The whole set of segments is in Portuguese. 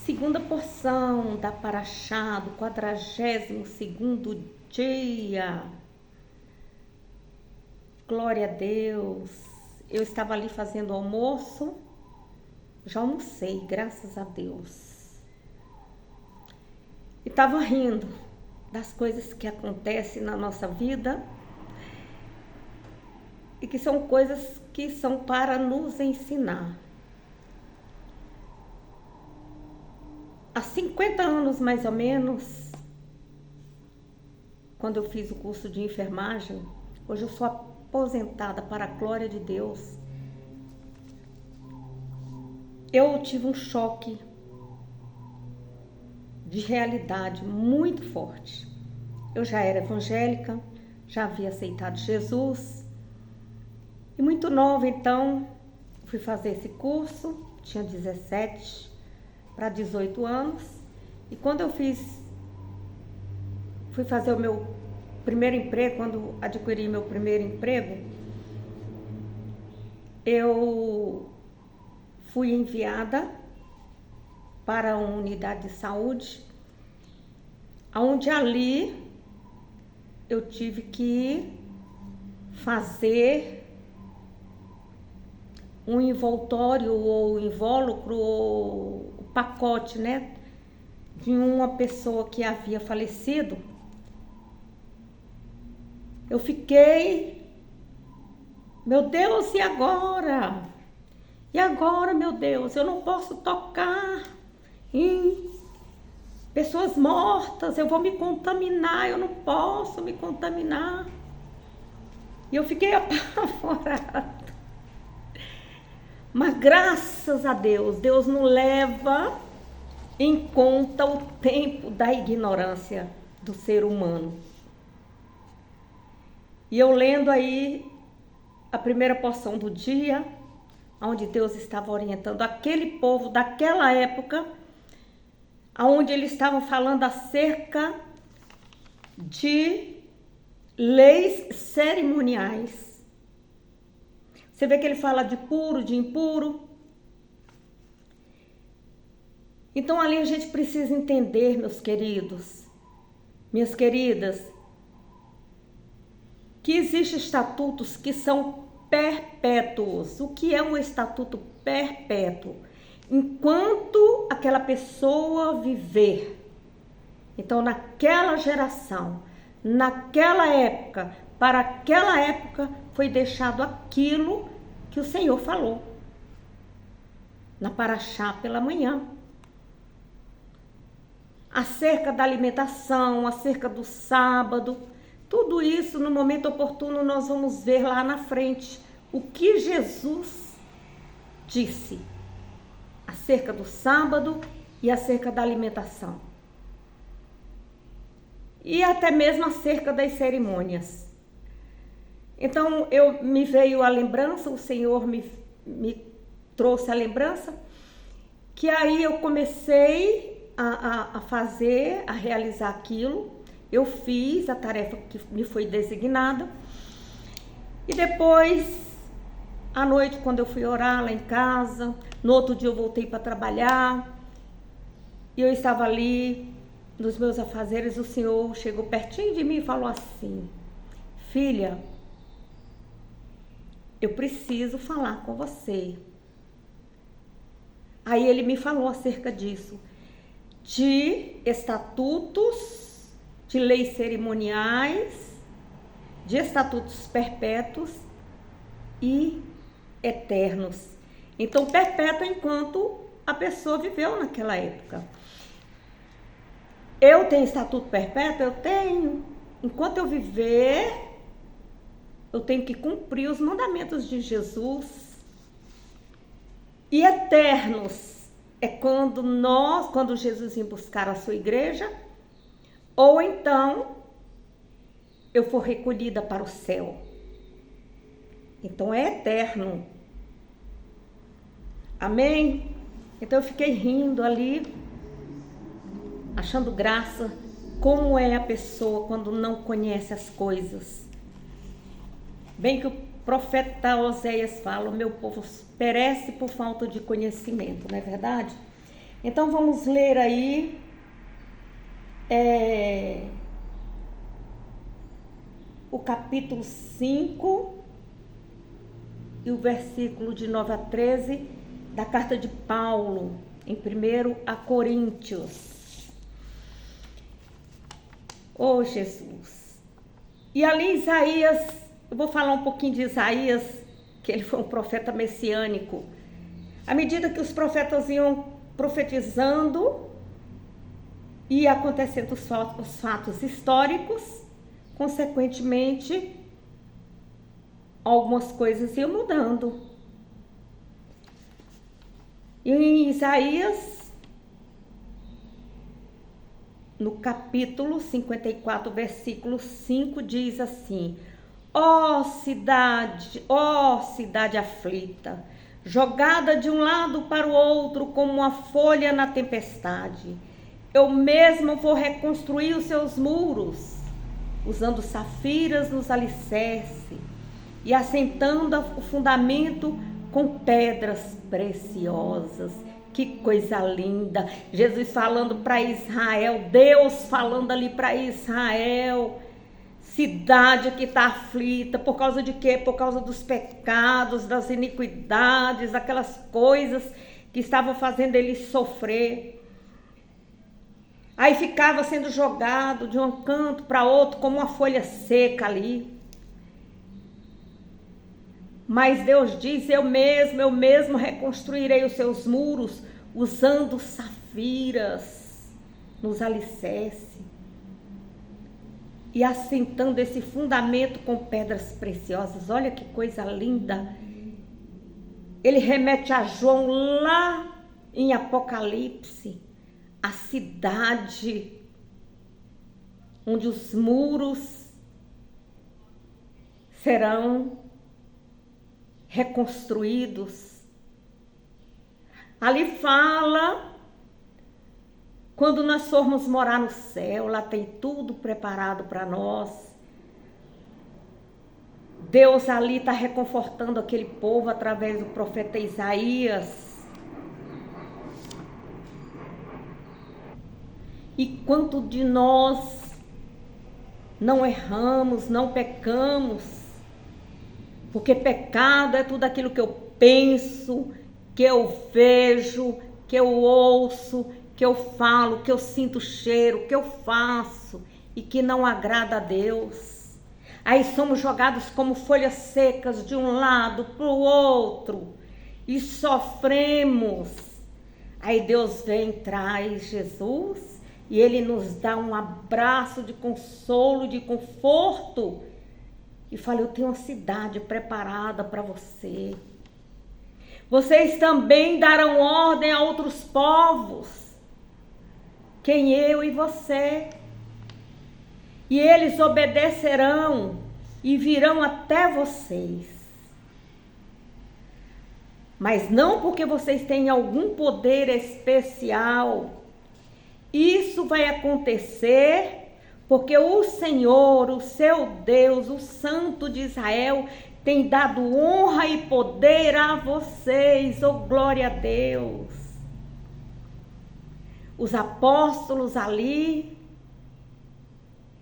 Segunda porção da Paraxá do 42º dia. Glória a Deus. Eu estava ali fazendo almoço. Já almocei, graças a Deus. E estava rindo das coisas que acontecem na nossa vida e que são coisas que são para nos ensinar. Há 50 anos, mais ou menos, quando eu fiz o curso de enfermagem, hoje eu sou aposentada para a glória de Deus, eu tive um choque de realidade muito forte. Eu já era evangélica, já havia aceitado Jesus, e muito nova, então, fui fazer esse curso, tinha 17 para 18 anos, e quando eu fui fazer o meu primeiro emprego, quando adquiri meu primeiro emprego, eu fui enviada para uma unidade de saúde, onde ali eu tive que fazer um envoltório ou invólucro ou pacote, né, de uma pessoa que havia falecido. Eu fiquei, meu Deus, e agora? E agora, meu Deus, eu não posso tocar em pessoas mortas, eu vou me contaminar, eu não posso me contaminar. E eu fiquei apavorada. Mas graças a Deus, Deus não leva em conta o tempo da ignorância do ser humano. E eu lendo aí a primeira porção do dia, onde Deus estava orientando aquele povo daquela época, onde eles estavam falando acerca de leis cerimoniais. Você vê que ele fala de puro, de impuro. Então ali a gente precisa entender, meus queridos, minhas queridas, que existem estatutos que são perpétuos. O que é um estatuto perpétuo? Enquanto aquela pessoa viver. Então, naquela geração, naquela época, para aquela época, foi deixado aquilo que o Senhor falou na Paraxá pela manhã. Acerca da alimentação, acerca do sábado, tudo isso no momento oportuno nós vamos ver lá na frente o que Jesus disse acerca do sábado e acerca da alimentação. E até mesmo acerca das cerimônias. Então, me veio a lembrança, o Senhor me trouxe a lembrança, que aí eu comecei a fazer, a realizar aquilo. Eu fiz a tarefa que me foi designada. E depois, à noite, quando eu fui orar lá em casa, no outro dia eu voltei para trabalhar, e eu estava ali, nos meus afazeres, o Senhor chegou pertinho de mim e falou assim: filha, eu preciso falar com você. Aí ele me falou acerca disso, de estatutos, de leis cerimoniais, de estatutos perpétuos e eternos. Então, perpétuo enquanto a pessoa viveu naquela época. Eu tenho estatuto perpétuo? Eu tenho. Enquanto eu viver, eu tenho que cumprir os mandamentos de Jesus. E eternos é quando Jesus vir buscar a sua igreja, ou então eu for recolhida para o céu. Então é eterno. Amém? Então eu fiquei rindo ali, achando graça, como é a pessoa quando não conhece as coisas. Bem que o profeta Oséias fala: o meu povo perece por falta de conhecimento, não é verdade? Então vamos ler aí o capítulo 5 e o versículo de 9 a 13 da carta de Paulo, em 1 a Coríntios. Oh, Jesus! E ali Isaías, eu vou falar um pouquinho de Isaías, que ele foi um profeta messiânico. À medida que os profetas iam profetizando e acontecendo os fatos históricos, consequentemente, algumas coisas iam mudando. E em Isaías, no capítulo 54, versículo 5, diz assim: ó cidade aflita, jogada de um lado para o outro como uma folha na tempestade, eu mesmo vou reconstruir os seus muros, usando safiras nos alicerces e assentando o fundamento com pedras preciosas. Que coisa linda! Jesus falando para Israel, Deus falando ali para Israel. Cidade que está aflita, por causa de quê? Por causa dos pecados, das iniquidades, aquelas coisas que estavam fazendo ele sofrer. Aí ficava sendo jogado de um canto para outro, como uma folha seca ali. Mas Deus diz, eu mesmo reconstruirei os seus muros, usando safiras nos alicerces e assentando esse fundamento com pedras preciosas. Olha que coisa linda. Ele remete a João lá em Apocalipse, a cidade onde os muros serão reconstruídos. Ali fala, quando nós formos morar no céu, lá tem tudo preparado para nós. Deus ali está reconfortando aquele povo através do profeta Isaías. E quanto de nós não erramos, não pecamos, porque pecado é tudo aquilo que eu penso, que eu vejo, que eu ouço, que eu falo, que eu sinto cheiro, que eu faço e que não agrada a Deus. Aí somos jogados como folhas secas de um lado para o outro e sofremos. Aí Deus vem, traz Jesus e Ele nos dá um abraço de consolo, de conforto. E fala, eu tenho uma cidade preparada para você. Vocês também darão ordem a outros povos, quem eu e você. E eles obedecerão e virão até vocês. Mas não porque vocês têm algum poder especial. Isso vai acontecer porque o Senhor, o seu Deus, o Santo de Israel, tem dado honra e poder a vocês. Oh, glória a Deus! Os apóstolos ali,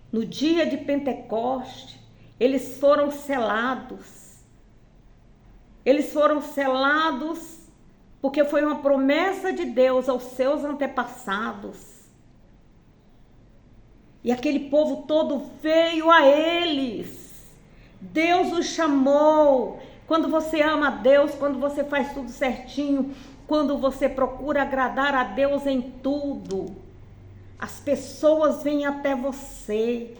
no dia de Pentecoste, eles foram selados. Eles foram selados porque foi uma promessa de Deus aos seus antepassados. E aquele povo todo veio a eles. Deus os chamou. Quando você ama a Deus, quando você faz tudo certinho, quando você procura agradar a Deus em tudo, as pessoas vêm até você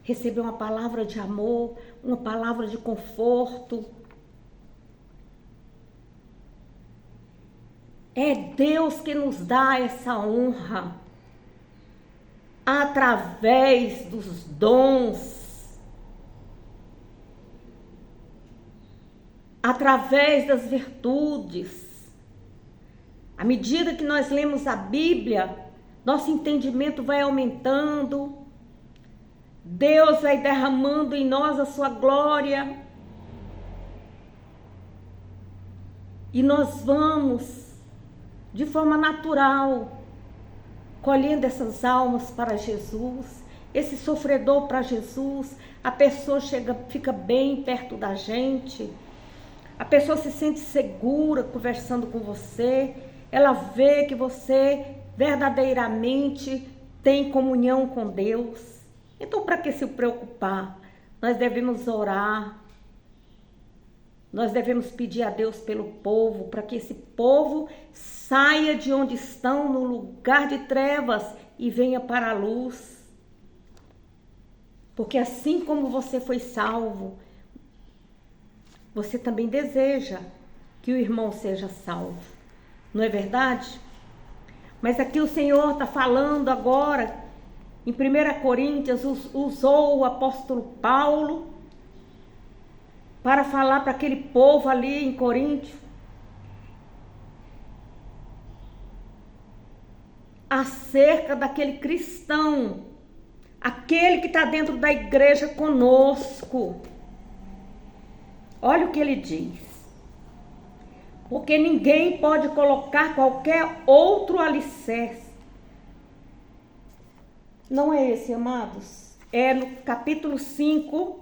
receber uma palavra de amor, uma palavra de conforto. É Deus que nos dá essa honra através dos dons, através das virtudes. À medida que nós lemos a Bíblia, nosso entendimento vai aumentando, Deus vai derramando em nós a sua glória, e nós vamos de forma natural, colhendo essas almas para Jesus, esse sofredor para Jesus. A pessoa fica bem perto da gente, a pessoa se sente segura conversando com você, ela vê que você verdadeiramente tem comunhão com Deus. Então, para que se preocupar? Nós devemos orar, nós devemos pedir a Deus pelo povo, para que esse povo saia de onde estão, no lugar de trevas, e venha para a luz. Porque assim como você foi salvo, você também deseja que o irmão seja salvo. Não é verdade? Mas aqui o Senhor está falando agora, em 1 Coríntios, usou o apóstolo Paulo para falar para aquele povo ali em Coríntio acerca daquele cristão, aquele que está dentro da igreja conosco. Olha o que ele diz: porque ninguém pode colocar qualquer outro alicerce. Não é esse, amados? É no capítulo 5,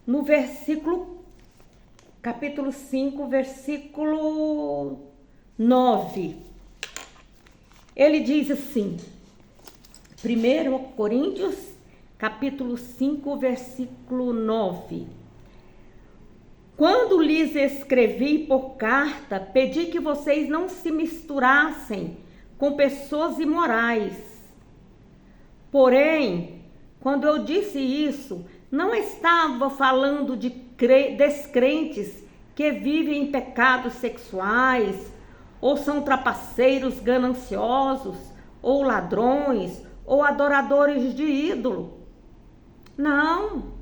no versículo 9. Ele diz assim, 1 Coríntios, capítulo 5, versículo 9. Quando lhes escrevi por carta, pedi que vocês não se misturassem com pessoas imorais. Porém, quando eu disse isso, não estava falando de descrentes que vivem em pecados sexuais, ou são trapaceiros gananciosos, ou ladrões, ou adoradores de ídolo. Não,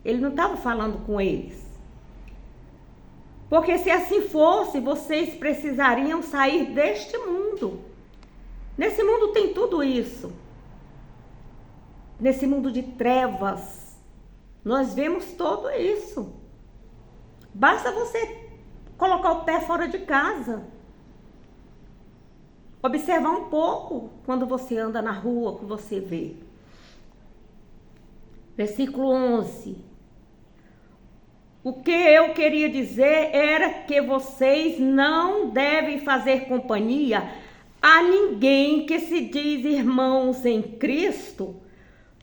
ele não estava falando com eles. Porque se assim fosse, vocês precisariam sair deste mundo. Nesse mundo tem tudo isso. Nesse mundo de trevas, nós vemos tudo isso. Basta você colocar o pé fora de casa. Observar um pouco quando você anda na rua, que você vê. Versículo 11. O que eu queria dizer era que vocês não devem fazer companhia a ninguém que se diz irmãos em Cristo,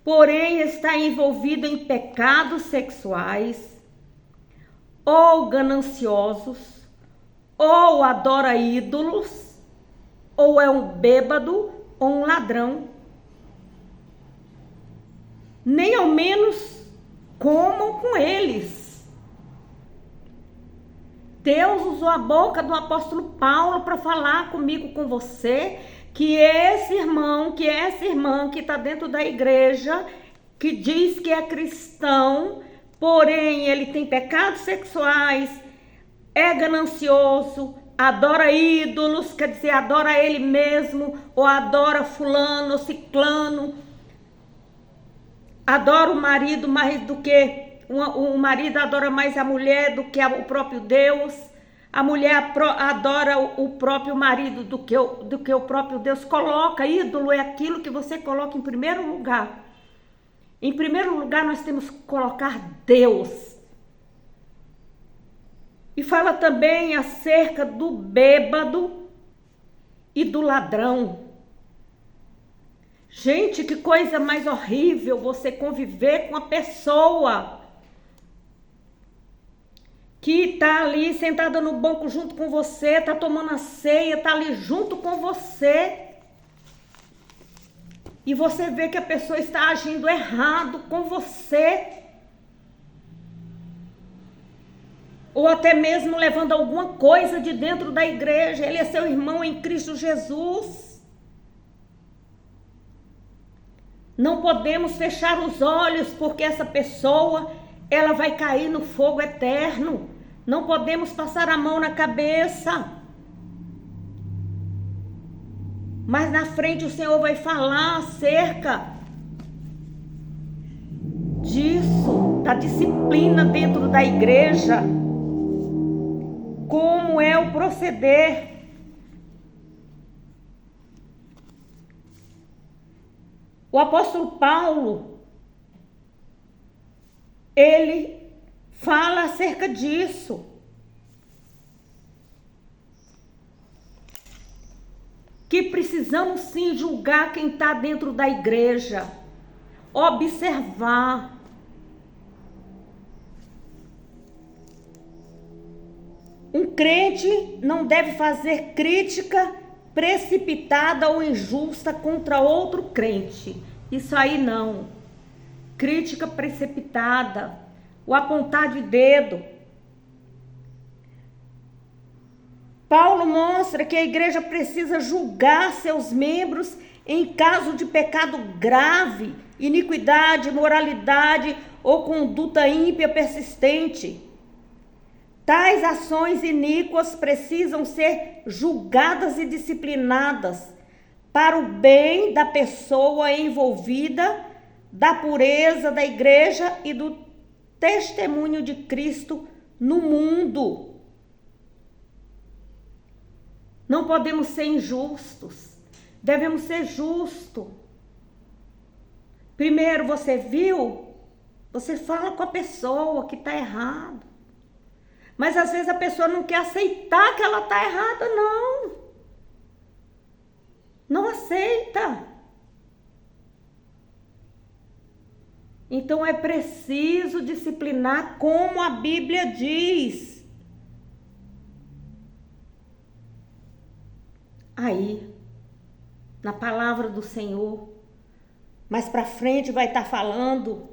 porém está envolvido em pecados sexuais, ou gananciosos, ou adora ídolos, ou é um bêbado, ou um ladrão. Nem ao menos comam com eles. Deus usou a boca do apóstolo Paulo para falar comigo, com você, que esse irmão, que essa irmã que está dentro da igreja, que diz que é cristão, porém ele tem pecados sexuais, é ganancioso, adora ídolos, quer dizer, adora ele mesmo, ou adora fulano ou ciclano, adora o marido mais do que... O marido adora mais a mulher do que o próprio Deus. A mulher adora o próprio marido do que o próprio Deus. Coloca, ídolo é aquilo que você coloca em primeiro lugar. Em primeiro lugar nós temos que colocar Deus. E fala também acerca do bêbado e do ladrão. Gente, que coisa mais horrível você conviver com uma pessoa que está ali sentada no banco junto com você, está tomando a ceia, está ali junto com você, e você vê que a pessoa está agindo errado com você, ou até mesmo levando alguma coisa de dentro da igreja. Ele é seu irmão em Cristo Jesus. Não podemos fechar os olhos, porque essa pessoa, ela vai cair no fogo eterno. Não podemos passar a mão na cabeça. Mas na frente o Senhor vai falar acerca disso, da disciplina dentro da igreja. Como é o proceder. O apóstolo Paulo, ele fala acerca disso. Que precisamos sim julgar quem está dentro da igreja, observar. Um crente não deve fazer crítica precipitada ou injusta contra outro crente. Isso aí não. Crítica precipitada, o apontar de dedo. Paulo mostra que a igreja precisa julgar seus membros em caso de pecado grave, iniquidade, imoralidade ou conduta ímpia persistente. Tais ações iníquas precisam ser julgadas e disciplinadas para o bem da pessoa envolvida, da pureza da igreja e do testemunho de Cristo no mundo. Não podemos ser injustos, devemos ser justos. Primeiro, você viu? Você fala com a pessoa que está errado. Mas às vezes a pessoa não quer aceitar que ela está errada, não. Não aceita. Então é preciso disciplinar como a Bíblia diz. Aí, na palavra do Senhor, mais para frente vai estar falando,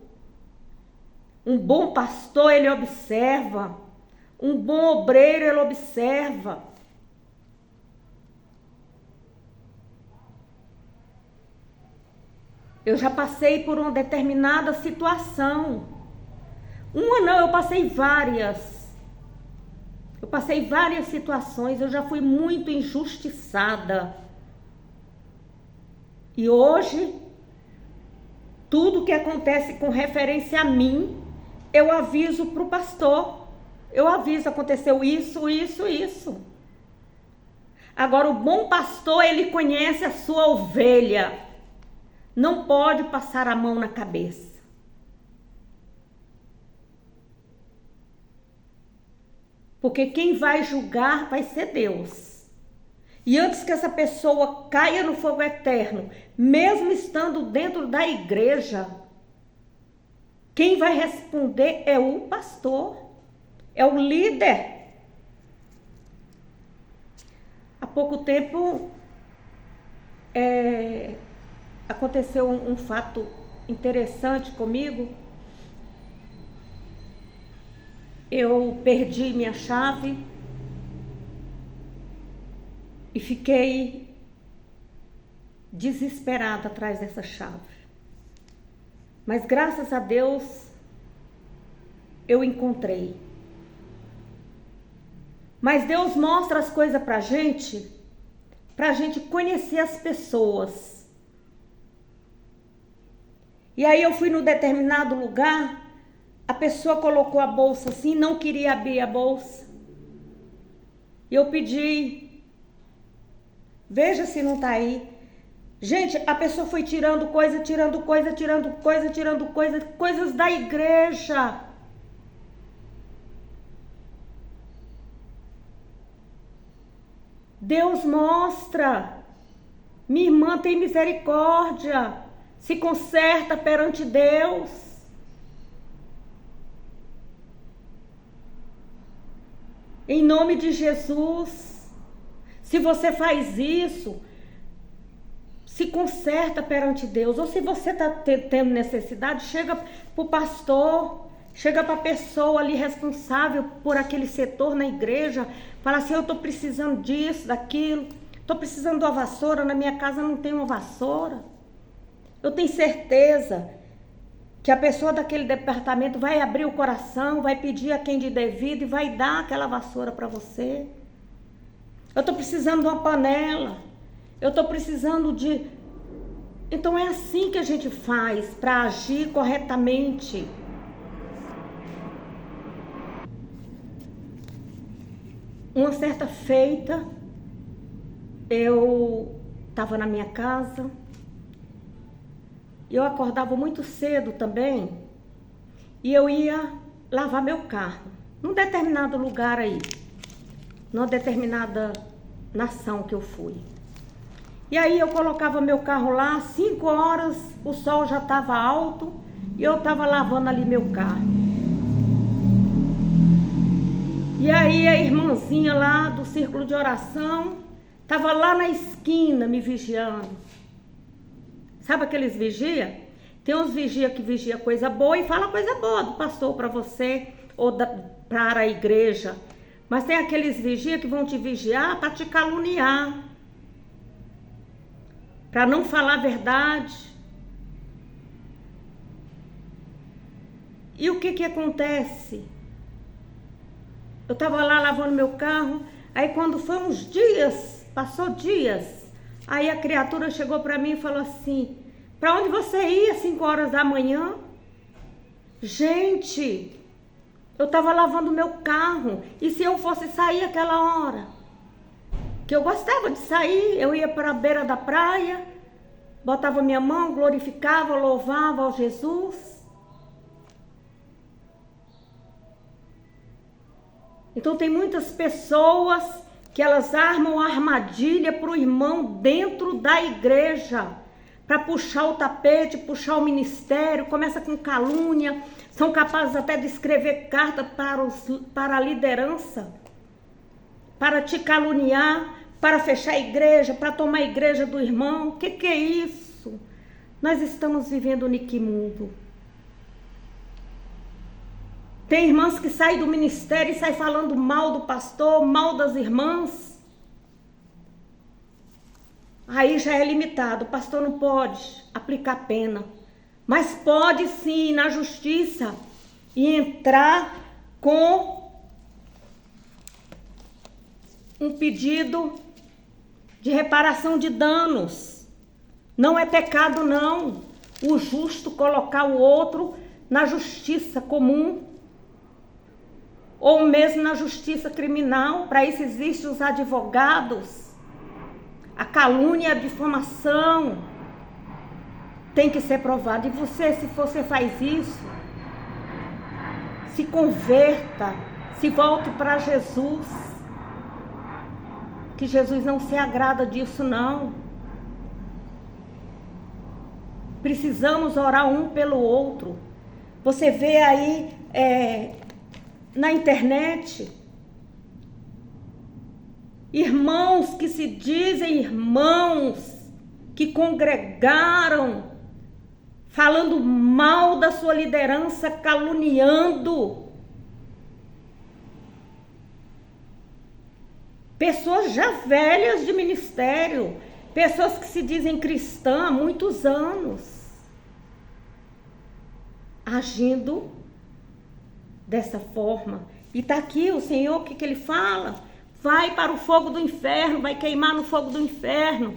um bom pastor ele observa, um bom obreiro ele observa. Eu já passei por uma determinada situação. Uma não, eu passei várias. Eu passei várias situações, eu já fui muito injustiçada. E hoje, tudo que acontece com referência a mim, eu aviso para o pastor. Eu aviso, aconteceu isso, isso, isso. Agora, o bom pastor, ele conhece a sua ovelha. Não pode passar a mão na cabeça. Porque quem vai julgar vai ser Deus. E antes que essa pessoa caia no fogo eterno, mesmo estando dentro da igreja, quem vai responder é o pastor, é o líder. Há pouco tempo aconteceu um fato interessante comigo. Eu perdi minha chave e fiquei desesperada atrás dessa chave. Mas graças a Deus eu encontrei. Mas Deus mostra as coisas pra gente conhecer as pessoas. E aí eu fui num determinado lugar, a pessoa colocou a bolsa assim, não queria abrir a bolsa. E eu pedi, veja se não tá aí. Gente, a pessoa foi tirando coisa, coisas da igreja. Deus mostra, minha irmã tem misericórdia, se conserta perante Deus. Em nome de Jesus, se você faz isso, se conserta perante Deus. Ou se você está tendo necessidade, chega para o pastor, chega para a pessoa ali responsável por aquele setor na igreja, fala assim, eu estou precisando disso, daquilo, estou precisando de uma vassoura, na minha casa não tem uma vassoura. Eu tenho certeza que a pessoa daquele departamento vai abrir o coração, vai pedir a quem de devido e vai dar aquela vassoura para você. Eu estou precisando de uma panela, eu estou precisando de... Então é assim que a gente faz para agir corretamente. Uma certa feita, eu estava na minha casa eu acordava muito cedo também e eu ia lavar meu carro num determinado lugar aí, numa determinada nação que eu fui. E aí eu colocava meu carro lá, 5 horas, o sol já estava alto e eu estava lavando ali meu carro. E aí a irmãzinha lá do círculo de oração estava lá na esquina me vigiando. Sabe aqueles vigia? Tem uns vigia que vigia coisa boa e fala coisa boa do pastor para você ou para a igreja. Mas tem aqueles vigia que vão te vigiar para te caluniar, para não falar a verdade. E o que acontece? Eu estava lá lavando meu carro, aí quando foi uns dias, passou dias, aí a criatura chegou para mim e falou assim: para onde você ia às 5 horas da manhã? Gente, eu estava lavando meu carro, e se eu fosse sair aquela hora? Que eu gostava de sair, eu ia para a beira da praia, botava minha mão, glorificava, louvava ao Jesus. Então tem muitas pessoas que elas armam armadilha para o irmão dentro da igreja, para puxar o tapete, puxar o ministério, começa com calúnia, são capazes até de escrever carta para a liderança, para te caluniar, para fechar a igreja, para tomar a igreja do irmão. O que é isso? Nós estamos vivendo nesse mundo. Tem irmãs que saem do ministério e saem falando mal do pastor, mal das irmãs. Aí já é limitado. O pastor não pode aplicar pena, mas pode sim ir na justiça e entrar com um pedido de reparação de danos. Não é pecado não o justo colocar o outro na justiça comum, ou mesmo na justiça criminal. Para isso existem os advogados. A calúnia e a difamação tem que ser provada. E você, se você faz isso, se converta, se volte para Jesus, que Jesus não se agrada disso não. Precisamos orar um pelo outro. Você vê aí na internet irmãos que se dizem irmãos, que congregaram, falando mal da sua liderança, caluniando. Pessoas já velhas de ministério, pessoas que se dizem cristãs há muitos anos, agindo dessa forma. E tá aqui o Senhor, o que ele fala? Vai para o fogo do inferno, vai queimar no fogo do inferno.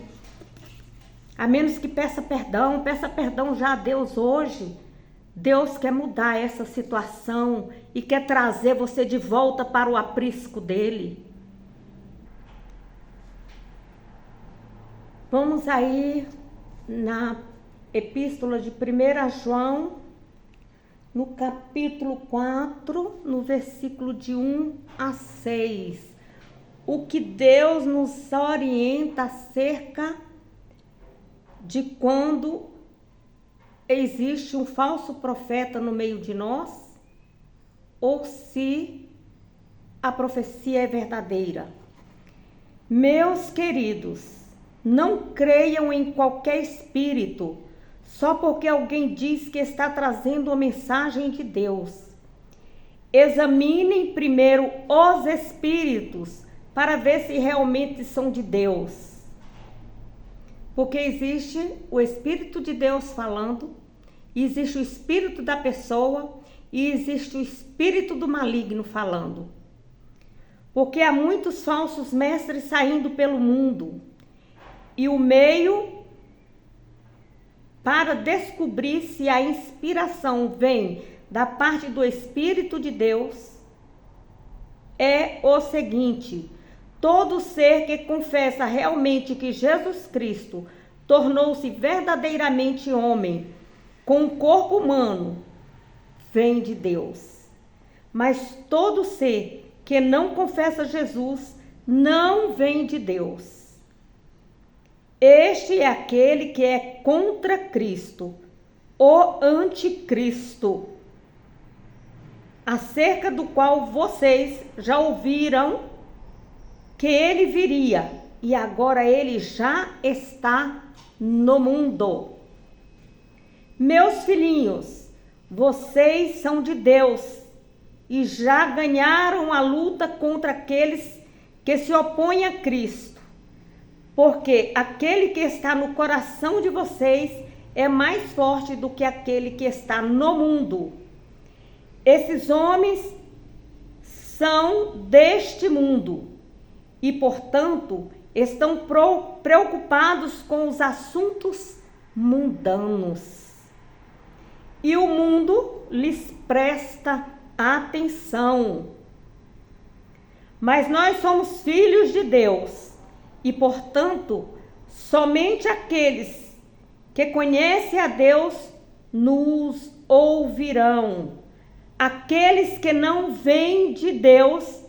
A menos que peça perdão já a Deus hoje. Deus quer mudar essa situação e quer trazer você de volta para o aprisco dele. Vamos aí na epístola de 1 João, no capítulo 4, no versículo de 1 a 6. O que Deus nos orienta acerca de quando existe um falso profeta no meio de nós, ou se a profecia é verdadeira. Meus queridos, não creiam em qualquer espírito, só porque alguém diz que está trazendo uma mensagem de Deus. Examinem primeiro os espíritos, para ver se realmente são de Deus. Porque existe o Espírito de Deus falando, existe o espírito da pessoa e existe o espírito do maligno falando. Porque há muitos falsos mestres saindo pelo mundo, e o meio para descobrir se a inspiração vem da parte do Espírito de Deus é o seguinte: todo ser que confessa realmente que Jesus Cristo tornou-se verdadeiramente homem com o corpo humano vem de Deus. Mas todo ser que não confessa Jesus não vem de Deus. Este é aquele que é contra Cristo, o anticristo, acerca do qual vocês já ouviram que ele viria, e agora ele já está no mundo. Meus filhinhos, vocês são de Deus e já ganharam a luta contra aqueles que se opõem a Cristo, porque aquele que está no coração de vocês é mais forte do que aquele que está no mundo. Esses homens são deste mundo e, portanto, estão preocupados com os assuntos mundanos. E o mundo lhes presta atenção. Mas nós somos filhos de Deus e, portanto, somente aqueles que conhecem a Deus nos ouvirão. Aqueles que não vêm de Deus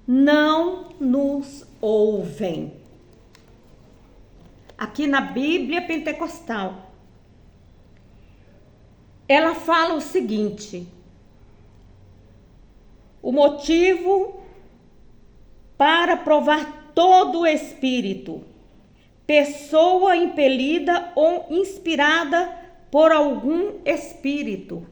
não nos ouvem. Aqui na Bíblia Pentecostal, ela fala o seguinte: o motivo para provar todo o Espírito, pessoa impelida ou inspirada por algum Espírito,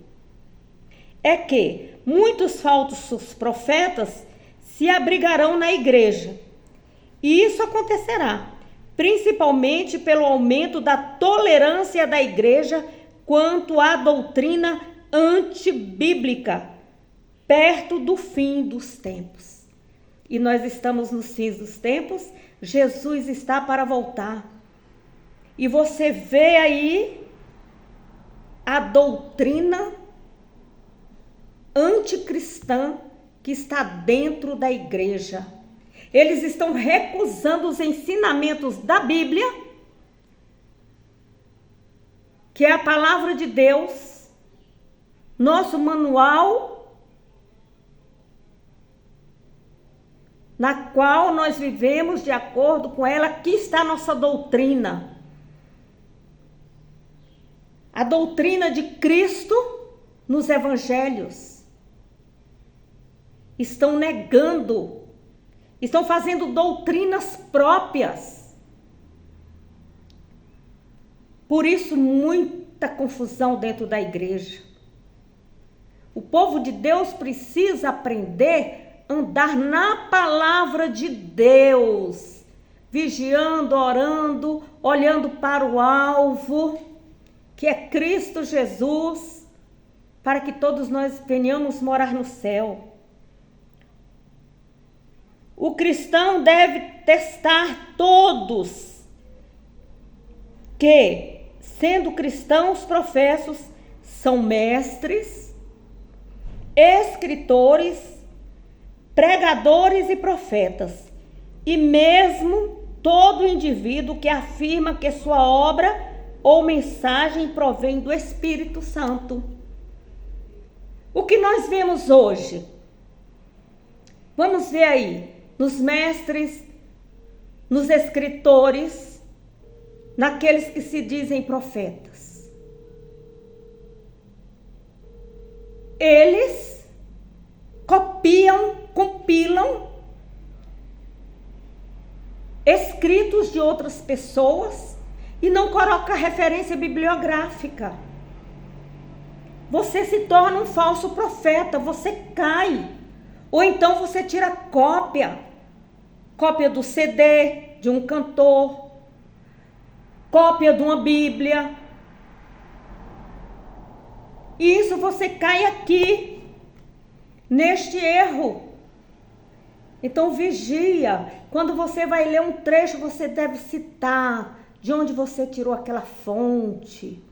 é que muitos falsos profetas se abrigarão na igreja. E isso acontecerá, principalmente pelo aumento da tolerância da igreja quanto à doutrina antibíblica, perto do fim dos tempos. E nós estamos nos fins dos tempos, Jesus está para voltar. E você vê aí a doutrina anticristã que está dentro da igreja. Eles estão recusando os ensinamentos da Bíblia, que é a palavra de Deus, nosso manual, na qual nós vivemos de acordo com ela. Aqui está a nossa doutrina. A doutrina de Cristo nos evangelhos. Estão negando, estão fazendo doutrinas próprias. Por isso, muita confusão dentro da igreja. O povo de Deus precisa aprender a andar na palavra de Deus, vigiando, orando, olhando para o alvo, que é Cristo Jesus, para que todos nós venhamos morar no céu. O cristão deve testar todos que, sendo cristãos professos, são mestres, escritores, pregadores e profetas, e mesmo todo indivíduo que afirma que sua obra ou mensagem provém do Espírito Santo. O que nós vemos hoje? Vamos ver aí. Nos mestres, nos escritores, naqueles que se dizem profetas. Eles copiam, compilam escritos de outras pessoas e não colocam referência bibliográfica. Você se torna um falso profeta, você cai. Ou então você tira cópia do CD de um cantor, cópia de uma Bíblia. E isso você cai aqui, neste erro. Então vigia, quando você vai ler um trecho, você deve citar de onde você tirou aquela fonte.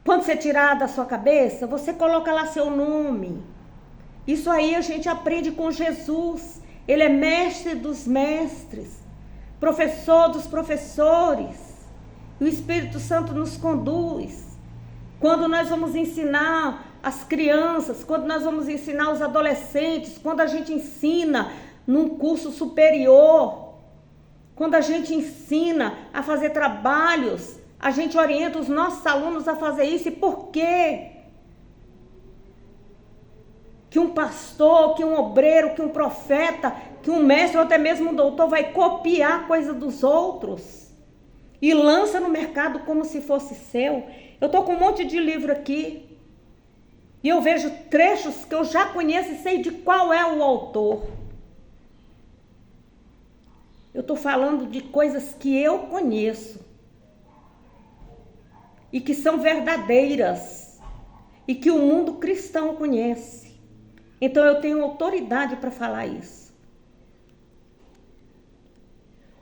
Quando você tirar da sua cabeça, você coloca lá seu nome. Isso aí a gente aprende com Jesus. Ele é mestre dos mestres, professor dos professores. O Espírito Santo nos conduz. Quando nós vamos ensinar as crianças, quando nós vamos ensinar os adolescentes, quando a gente ensina num curso superior, quando a gente ensina a fazer trabalhos, a gente orienta os nossos alunos a fazer isso. E por quê? Que um pastor, que um obreiro, que um profeta, que um mestre ou até mesmo um doutor vai copiar a coisa dos outros e lança no mercado como se fosse seu. Eu tô com um monte de livro aqui e eu vejo trechos que eu já conheço e sei de qual é o autor. Eu tô falando de coisas que eu conheço e que são verdadeiras e que o mundo cristão conhece. Então eu tenho autoridade para falar isso.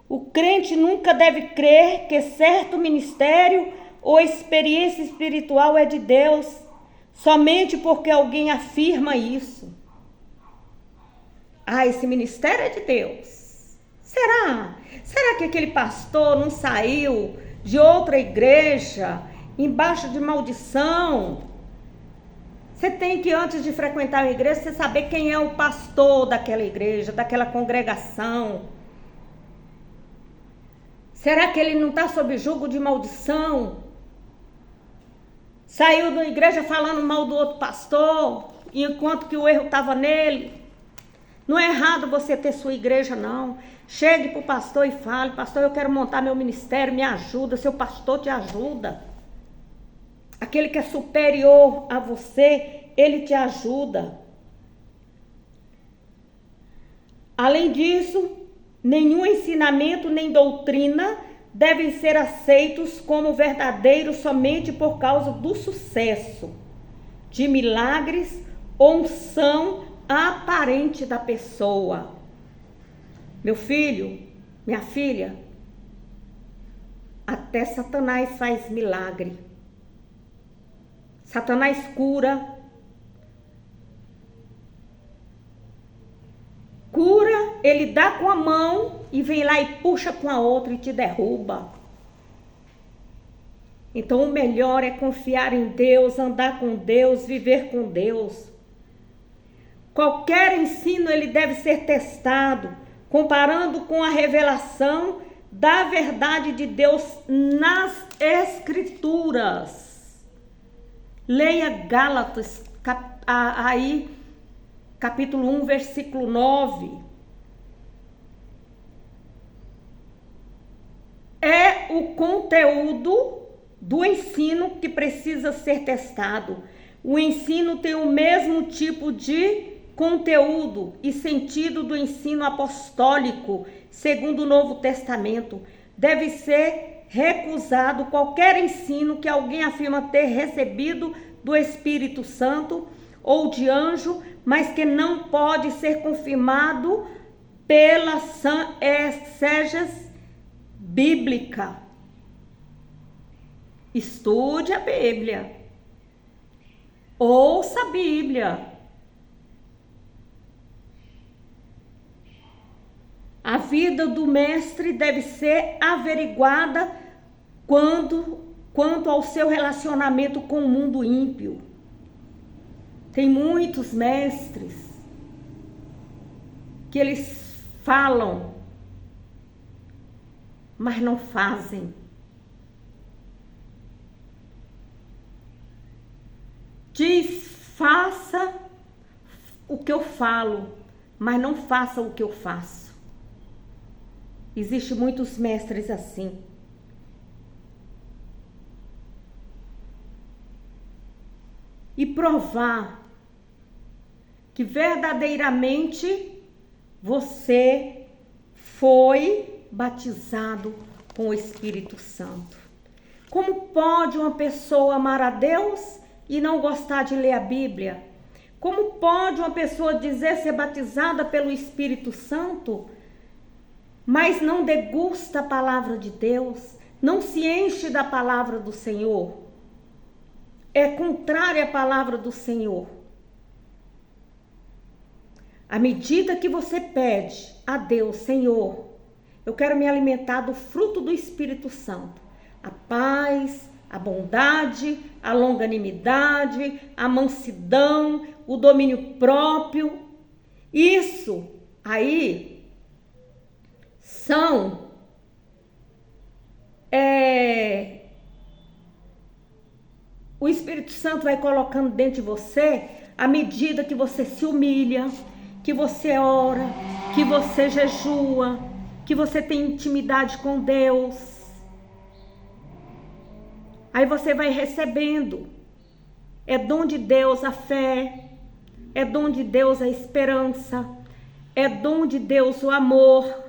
O crente nunca deve crer que certo ministério ou experiência espiritual é de Deus, somente porque alguém afirma isso. Ah, esse ministério é de Deus. Será? Será que aquele pastor não saiu de outra igreja embaixo de maldição? Você tem que, antes de frequentar a igreja, você saber quem é o pastor daquela igreja, daquela congregação. Será que ele não está sob julgo de maldição? Saiu da igreja falando mal do outro pastor, enquanto que o erro estava nele. Não é errado você ter sua igreja, não. Chegue para o pastor e fale: pastor, eu quero montar meu ministério, me ajuda. Seu pastor te ajuda. Aquele que é superior a você, ele te ajuda. Além disso, nenhum ensinamento nem doutrina devem ser aceitos como verdadeiros somente por causa do sucesso, de milagres ou unção aparente da pessoa. Meu filho, minha filha, até Satanás faz milagre. Satanás cura, ele dá com a mão e vem lá e puxa com a outra e te derruba. Então o melhor é confiar em Deus, andar com Deus, viver com Deus. Qualquer ensino ele deve ser testado, comparando com a revelação da verdade de Deus nas Escrituras. Leia Gálatas, capítulo 1, versículo 9. É o conteúdo do ensino que precisa ser testado. O ensino tem o mesmo tipo de conteúdo e sentido do ensino apostólico, segundo o Novo Testamento. Deve ser recusado qualquer ensino que alguém afirma ter recebido do Espírito Santo ou de anjo, mas que não pode ser confirmado pela exégese bíblica. Estude a Bíblia. Ouça a Bíblia. A vida do mestre deve ser averiguada quanto ao seu relacionamento com o mundo ímpio. Tem muitos mestres que eles falam, mas não fazem. Diz: faça o que eu falo, mas não faça o que eu faço. Existem muitos mestres assim. E provar que verdadeiramente você foi batizado com o Espírito Santo. Como pode uma pessoa amar a Deus e não gostar de ler a Bíblia? Como pode uma pessoa dizer ser batizada pelo Espírito Santo, mas não degusta a palavra de Deus, não se enche da palavra do Senhor? É contrária à palavra do Senhor. À medida que você pede a Deus: Senhor, eu quero me alimentar do fruto do Espírito Santo, a paz, a bondade, a longanimidade, a mansidão, o domínio próprio. Isso aí são o Espírito Santo vai colocando dentro de você à medida que você se humilha, que você ora, que você jejua, que você tem intimidade com Deus. Aí você vai recebendo. É dom de Deus a fé, é dom de Deus a esperança, é dom de Deus o amor.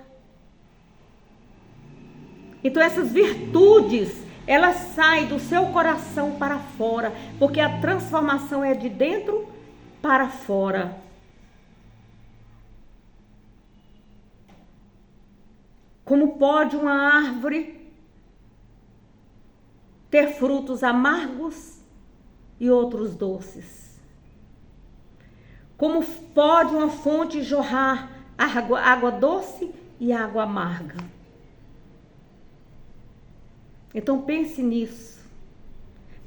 Então essas virtudes, elas saem do seu coração para fora, porque a transformação é de dentro para fora. Como pode uma árvore ter frutos amargos e outros doces? Como pode uma fonte jorrar água doce e água amarga? Então pense nisso,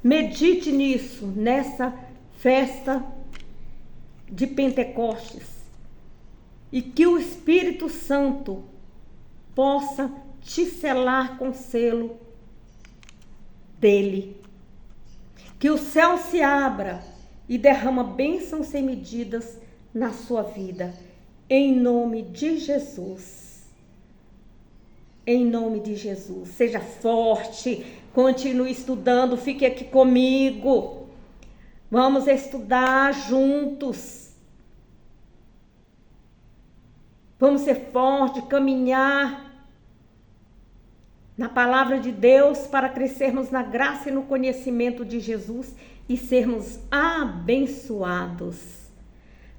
medite nisso, nessa festa de Pentecostes, e que o Espírito Santo possa te selar com o selo dele. Que o céu se abra e derrama bênçãos sem medidas na sua vida, em nome de Jesus. Em nome de Jesus, seja forte, continue estudando, fique aqui comigo. Vamos estudar juntos. Vamos ser fortes, caminhar na palavra de Deus para crescermos na graça e no conhecimento de Jesus e sermos abençoados.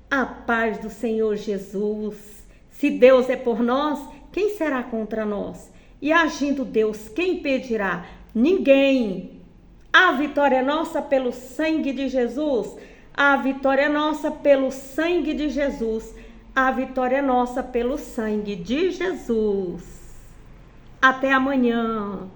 A paz do Senhor Jesus. Se Deus é por nós, quem será contra nós? E agindo Deus, quem impedirá? Ninguém. A vitória é nossa pelo sangue de Jesus. A vitória é nossa pelo sangue de Jesus. A vitória é nossa pelo sangue de Jesus. Até amanhã.